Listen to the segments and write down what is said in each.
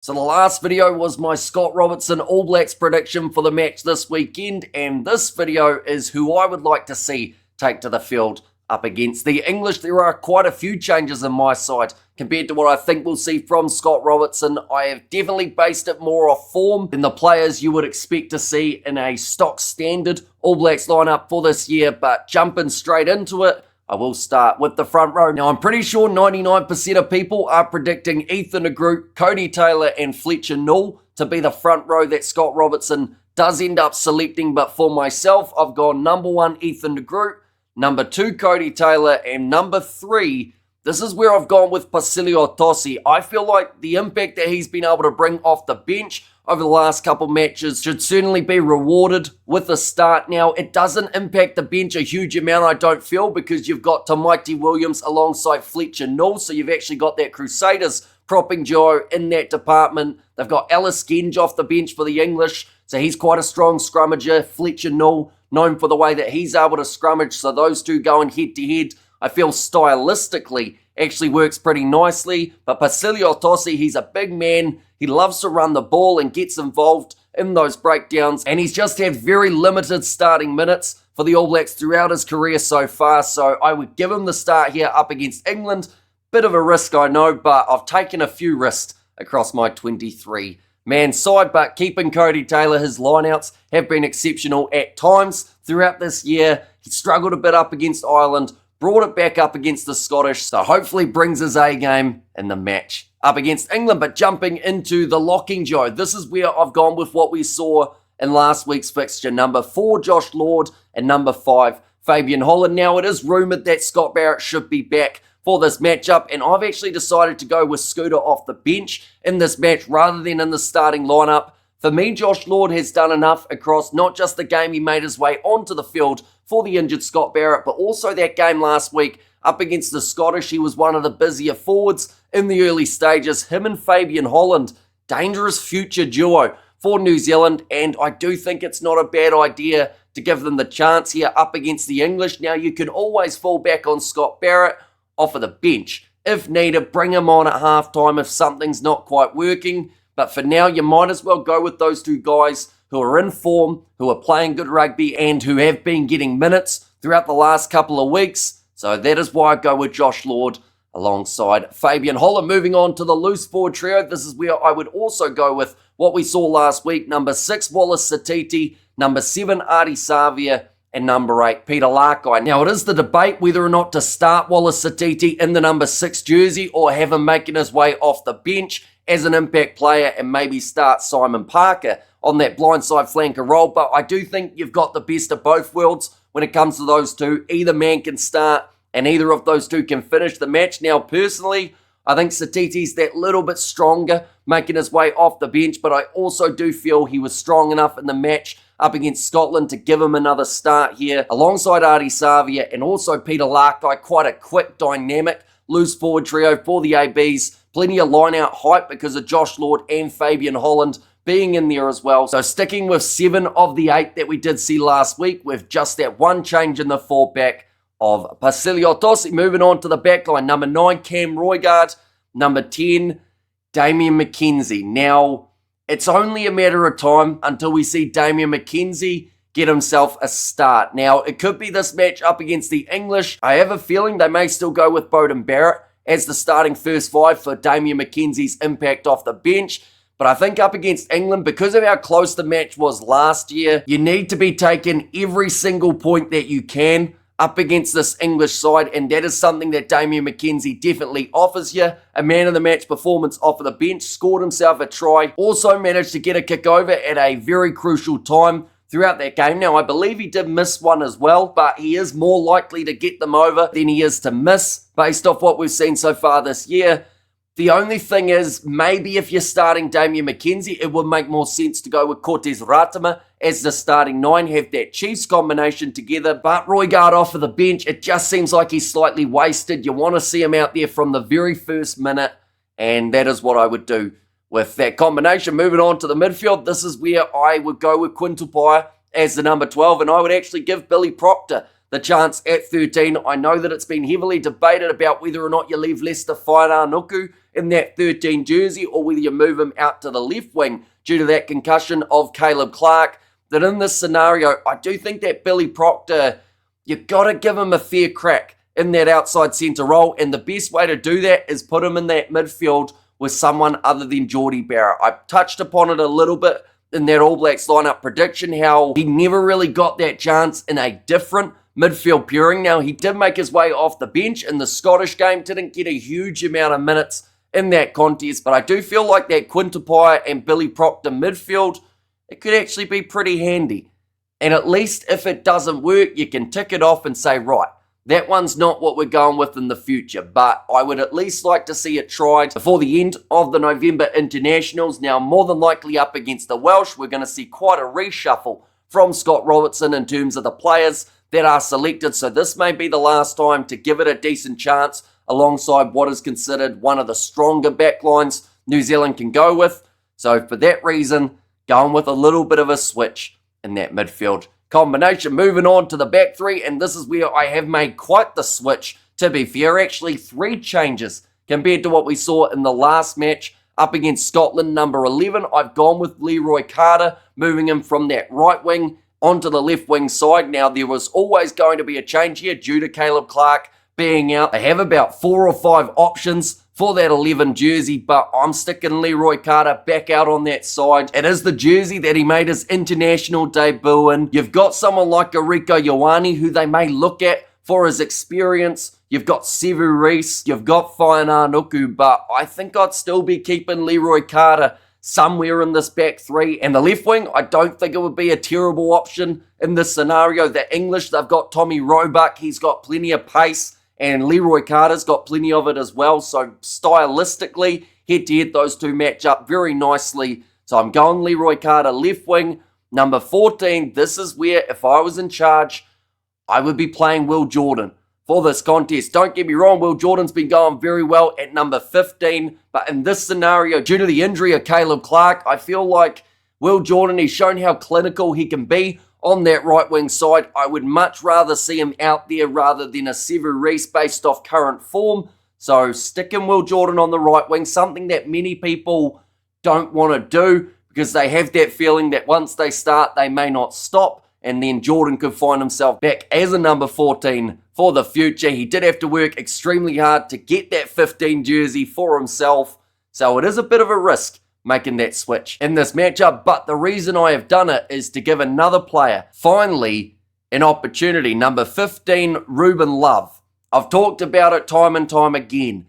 So the last video was my Scott Robertson All Blacks prediction for the match this weekend, and this video is who I would like to see take to the field up against the English. There are quite a few changes in my side compared to what I think we'll see from Scott Robertson. I have definitely based it more off form than the players you would expect to see in a stock standard All Blacks lineup for this year, but jumping straight into it, I will start with the front row. Now, I'm pretty sure 99% of people are predicting Ethan de Groot, Cody Taylor, and Fletcher Newell to be the front row that Scott Robertson does end up selecting. But for myself, I've gone number 1, Ethan de Groot, number 2, Cody Taylor, and number 3, this is where I've gone with Pasilio Tossi. I feel like the impact that he's been able to bring off the bench over the last couple matches should certainly be rewarded with a start. Now, it doesn't impact the bench a huge amount, I don't feel, because you've got Tamaiti Williams alongside Fletcher Newell, so you've actually got that Crusaders propping duo in that department. They've got Ellis Genge off the bench for the English, so he's quite a strong scrummager. Fletcher Newell, known for the way that he's able to scrummage, so those two going head-to-head, I feel stylistically actually works pretty nicely. But Pasilio Tossi, he's a big man. He loves to run the ball and gets involved in those breakdowns. And he's just had very limited starting minutes for the All Blacks throughout his career so far. So I would give him the start here up against England. Bit of a risk, I know, but I've taken a few risks across my 23-man side. But keeping Cody Taylor, his lineouts have been exceptional at times throughout this year. He struggled a bit up against Ireland, brought it back up against the Scottish, so hopefully brings his A game in the match up against England. But jumping into the locking duo, this is where I've gone with what we saw in last week's fixture. Number 4, Josh Lord, and number 5, Fabian Holland. Now, it is rumoured that Scott Barrett should be back for this matchup, and I've actually decided to go with Scooter off the bench in this match rather than in the starting lineup. For me, Josh Lord has done enough across not just the game he made his way onto the field for the injured Scott Barrett, but also that game last week up against the Scottish. He was one of the busier forwards in the early stages. Him and Fabian Holland, dangerous future duo for New Zealand, and I do think it's not a bad idea to give them the chance here up against the English. Now, you can always fall back on Scott Barrett off of the bench. If needed, bring him on at halftime if something's not quite working. But for now, you might as well go with those two guys who are in form, who are playing good rugby, and who have been getting minutes throughout the last couple of weeks. So that is why I go with Josh Lord alongside Fabian Holland. Moving on to the loose forward trio, this is where I would also go with what we saw last week. Number 6, Wallace Satiti. Number 7, Ardie Savia. And number 8, Peter Larkai. Now, it is the debate whether or not to start Wallace Satiti in the number 6 jersey or have him making his way off the bench as an impact player and maybe start Simon Parker on that blindside flanker role. But I do think you've got the best of both worlds when it comes to those two. Either man can start and either of those two can finish the match. Now, personally, I think Satiti's that little bit stronger making his way off the bench, but I also do feel he was strong enough in the match up against Scotland to give him another start here alongside Ardie Savia and also Peter Larkai. Quite a quick, dynamic loose forward trio for the ABs. Plenty of line-out height because of Josh Lord and Fabian Holland being in there as well. So sticking with 7 of the 8 that we did see last week with just that one change in the fullback of Pasilio Tossi. Moving on to the backline. Number 9, Cam Roigard. Number 10, Damian McKenzie. Now, it's only a matter of time until we see Damian McKenzie get himself a start. Now, it could be this match up against the English. I have a feeling they may still go with Beauden Barrett as the starting first 5 for Damian McKenzie's impact off the bench. But I think up against England, because of how close the match was last year, you need to be taking every single point that you can up against this English side, and that is something that Damian McKenzie definitely offers you. A man of the match performance off of the bench, scored himself a try, also managed to get a kick over at a very crucial time throughout that game. Now, I believe he did miss one as well, but he is more likely to get them over than he is to miss based off what we've seen so far this year. The only thing is, maybe if you're starting Damian McKenzie, it would make more sense to go with Cortez Ratama as the starting 9, have that Chiefs combination together. But Roigard off of the bench, it just seems like he's slightly wasted. You want to see him out there from the very first minute, and that is what I would do with that combination. Moving on to the midfield, this is where I would go with Quinn Tupaia as the number 12, and I would actually give Billy Proctor the chance at 13. I know that it's been heavily debated about whether or not you leave Lester Whainaraunuku in that 13 jersey, or whether you move him out to the left wing due to that concussion of Caleb Clark, that in this scenario, I do think that Billy Proctor, you've got to give him a fair crack in that outside centre role, and the best way to do that is put him in that midfield with someone other than Jordie Barrett. I touched upon it a little bit in that All Blacks lineup prediction, how he never really got that chance in a different midfield pairing. Now, he did make his way off the bench in the Scottish game, didn't get a huge amount of minutes in that contest, but I do feel like that Quintupai and Billy Proctor midfield, it could actually be pretty handy. And at least if it doesn't work, you can tick it off and say, right, that one's not what we're going with in the future, but I would at least like to see it tried before the end of the November internationals. Now, more than likely up against the Welsh, we're going to see quite a reshuffle from Scott Robertson in terms of the players that are selected, so this may be the last time to give it a decent chance alongside what is considered one of the stronger backlines New Zealand can go with. So for that reason, going with a little bit of a switch in that midfield combination. Moving on to the back three, and this is where I have made quite the switch, to be fair. Actually, 3 changes compared to what we saw in the last match up against Scotland. Number 11, I've gone with Leroy Carter, moving him from that right wing onto the left wing side. Now, there was always going to be a change here due to Caleb Clark being out. They have about 4 or 5 options for that 11 jersey, but I'm sticking Leroy Carter back out on that side. It is the jersey that he made his international debut in. You've got someone like Rieko Ioane, who they may look at for his experience. You've got Sevu Reece, you've got Whainā Nuku, but I think I'd still be keeping Leroy Carter somewhere in this back three. And the left wing, I don't think it would be a terrible option in this scenario. The English, they've got Tommy Roebuck, he's got plenty of pace, and Leroy Carter's got plenty of it as well. So stylistically, head-to-head, those two match up very nicely. So I'm going Leroy Carter left wing. Number 14, this is where, if I was in charge, I would be playing Will Jordan for this contest. Don't get me wrong, Will Jordan's been going very well at number 15, but in this scenario, due to the injury of Caleb Clark, I feel like Will Jordan, he's shown how clinical he can be on that right wing side. I would much rather see him out there rather than a Sevu Reece based off current form. So sticking Will Jordan on the right wing, something that many people don't want to do because they have that feeling that once they start, they may not stop. And then Jordan could find himself back as a number 14 for the future. He did have to work extremely hard to get that 15 jersey for himself. So it is a bit of a risk making that switch in this matchup. But the reason I have done it is to give another player, finally, an opportunity. Number 15, Ruben Love. I've talked about it time and time again.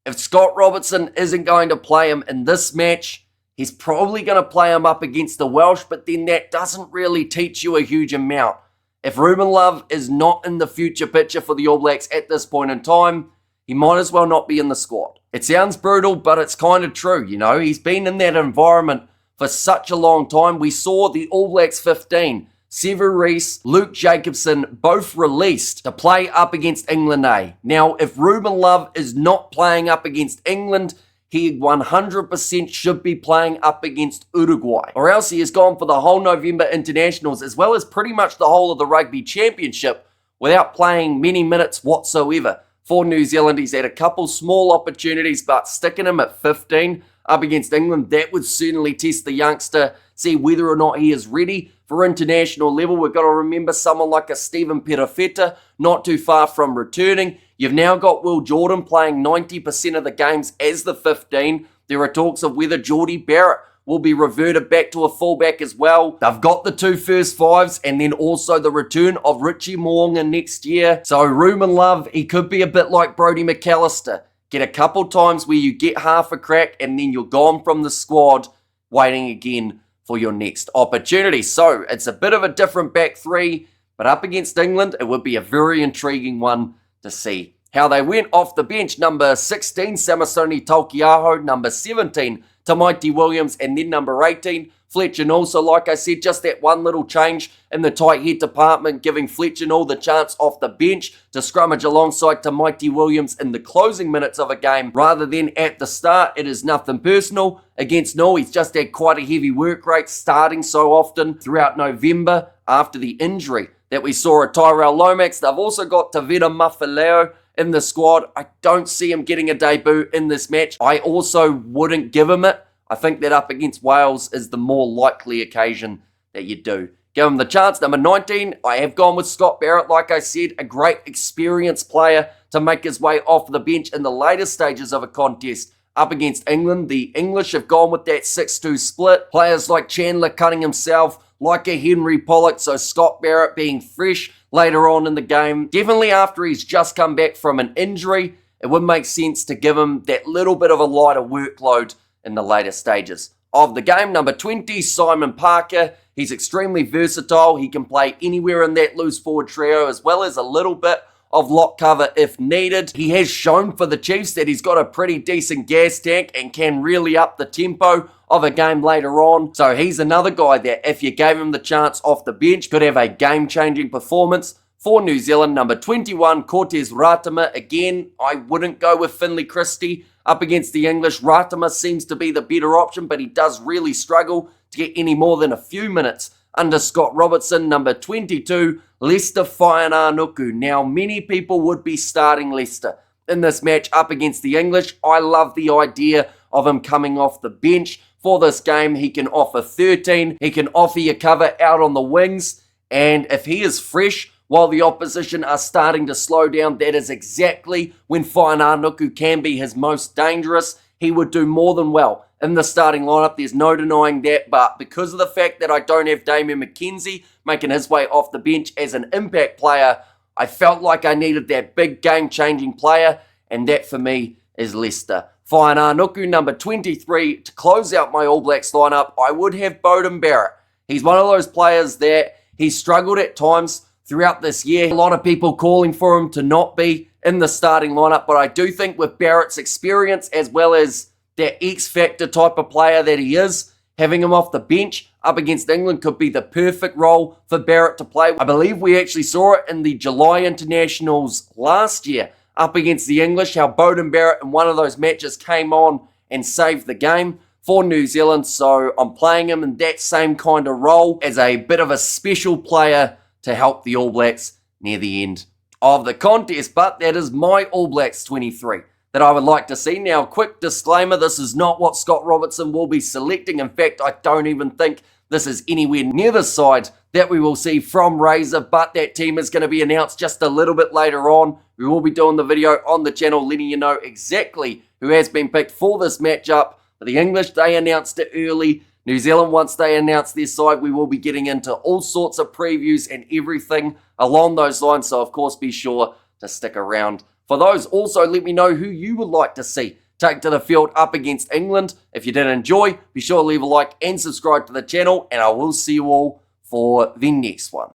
If Scott Robertson isn't going to play him in this match, he's probably going to play him up against the Welsh, but then that doesn't really teach you a huge amount. If Ruben Love is not in the future picture for the All Blacks at this point in time, he might as well not be in the squad. It sounds brutal, but it's kind of true, you know. He's been in that environment for such a long time. We saw the All Blacks 15, Sevu Reece, Luke Jacobson, both released to play up against England A. Now, if Ruben Love is not playing up against England, he 100% should be playing up against Uruguay. Or else he has gone for the whole November internationals as well as pretty much the whole of the Rugby Championship without playing many minutes whatsoever. For New Zealand, he's had a couple small opportunities, but sticking him at 15 up against England, that would certainly test the youngster, see whether or not he is ready for international level. We've got to remember someone like a Stephen Perofeta, not too far from returning. You've now got Will Jordan playing 90% of the games as the 15. There are talks of whether Jordie Barrett will be reverted back to a fullback as well. They've got the 2 first fives and then also the return of Richie Mo'unga next year. So Ruben Love, he could be a bit like Brodie McAllister. Get a couple times where you get half a crack and then you're gone from the squad, waiting again for your next opportunity. So it's a bit of a different back three, but up against England, it would be a very intriguing one to see how they went off the bench. Number 16, Samisoni Taukei'aho. Number 17, Tamaiti Williams. And then number 18, Fletcher Null. So like I said, just that one little change in the tight head department, giving Fletcher Null the chance off the bench to scrummage alongside Tamaiti Williams in the closing minutes of a game rather than at the start. It is nothing personal against Null. He's just had quite a heavy work rate, starting so often throughout November after the injury that we saw at Tyrell Lomax. They've also got Tavita Mafileo in the squad. I don't see him getting a debut in this match. I also wouldn't give him it. I think that up against Wales is the more likely occasion that you do. Give him the chance. Number 19, I have gone with Scott Barrett. Like I said, a great experienced player to make his way off the bench in the later stages of a contest. Up against England, the English have gone with that 6-2 split. Players like Chandler cutting himself, like a Henry Pollock, so Scott Barrett being fresh later on in the game. Definitely after he's just come back from an injury, it would make sense to give him that little bit of a lighter workload in the later stages of the game. Number 20, Simon Parker. He's extremely versatile. He can play anywhere in that loose forward trio, as well as a little bit of lock cover if needed. He has shown for the Chiefs that he's got a pretty decent gas tank and can really up the tempo of a game later on. So he's another guy that if you gave him the chance off the bench, could have a game-changing performance for New Zealand. Number 21, Cortez Ratama. Again, I wouldn't go with Finlay Christie up against the English. Ratama seems to be the better option, but he does really struggle to get any more than a few minutes under Scott Robertson. Number 22, Leicester Fainanuku. Now, many people would be starting Leicester in this match up against the English. I love the idea of him coming off the bench for this game. He can offer 13. He can offer you cover out on the wings. And if he is fresh while the opposition are starting to slow down, that is exactly when Fainanuku can be his most dangerous. He would do more than well in the starting lineup. There's no denying that, but because of the fact that I don't have Damian McKenzie making his way off the bench as an impact player, I felt like I needed that big game-changing player, and that for me is Leicester. Fainanuku, number 23, to close out my All Blacks lineup, I would have Beauden Barrett. He's one of those players that he's struggled at times throughout this year. A lot of people calling for him to not be in the starting lineup, but I do think with Barrett's experience as well as that X-factor type of player that he is, having him off the bench up against England could be the perfect role for Barrett to play. I believe we actually saw it in the July internationals last year up against the English, how Beauden Barrett in one of those matches came on and saved the game for New Zealand. So I'm playing him in that same kind of role as a bit of a special player to help the All Blacks near the end of the contest. But that is my All Blacks 23 that I would like to see. Now, quick disclaimer, this is not what Scott Robertson will be selecting. In fact, I don't even think this is anywhere near the side that we will see from Razor, but that team is going to be announced just a little bit later on. We will be doing the video on the channel letting you know exactly who has been picked for this matchup. For the English, they announced it early. New Zealand, once they announce their side, we will be getting into all sorts of previews and everything along those lines. So, of course, be sure to stick around for those. Also, let me know who you would like to see take to the field up against England. If you did enjoy, be sure to leave a like and subscribe to the channel, and I will see you all for the next one.